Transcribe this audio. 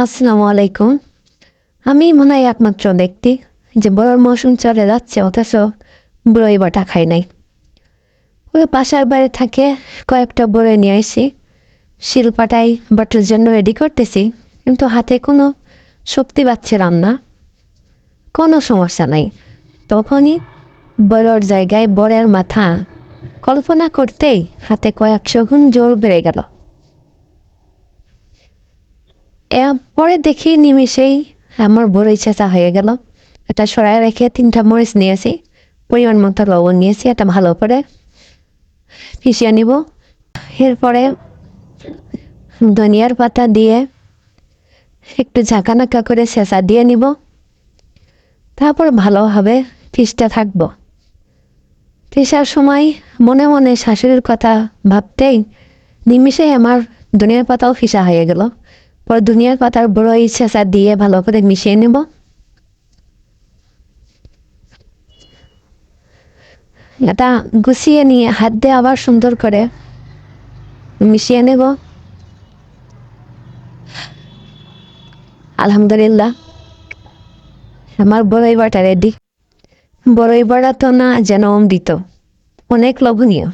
আসসালামু আলাইকুম। আমি মনে হয় একমাত্র ব্যক্তি যে বড়োর মৌসুম চলে যাচ্ছে অথচ বড়ই বাটা খাই নাই। ওই বাসার বাইরে থাকে কয়েকটা বড়ই নিয়ে আসি, শিলপাটাই বাটার জন্য রেডি করতেছি, কিন্তু হাতে কোনো শক্তি পাচ্ছিলাম না। কোনো সমস্যা নাই, তখনই বড়োর জায়গায় বড়ের মাথা কল্পনা করতেই হাতে কয়েকশো গুণ জোর বেড়ে গেল। পরে দেখি নিমিষেই আমার বড়ই ছেঁচা হয়ে গেল। এটা সরাই রেখে 3টা মরিচ নিয়েছি, পরিমাণ মতো লবণ নিয়েছি, এটা ভালো করে পিষিয়ে নিব। এরপরে ধনিয়ার পাতা দিয়ে একটু ঝাঁকানাকা করে ছেঁচা দিয়ে নিব। তারপর ভালোভাবে পিষতে থাকবো। পিষার সময় মনে মনে শাশুড়ির কথা ভাবতেই নিমিষেই আমার ধনিয়ার পাতাও পিষা হয়ে গেল। পরে ধনিয়ার পাতার বড়ই ছেঁচা দিয়ে ভালো করে মিশিয়ে নেব। এটা গুছিয়ে নিয়ে হাত দিয়ে আবার সুন্দর করে মিশিয়ে নেব। আলহামদুলিল্লাহ, আমার বড়ই বাটা রেডি। বড়ই বড়া তো না যেন অমৃত, অনেক লোভনীয়।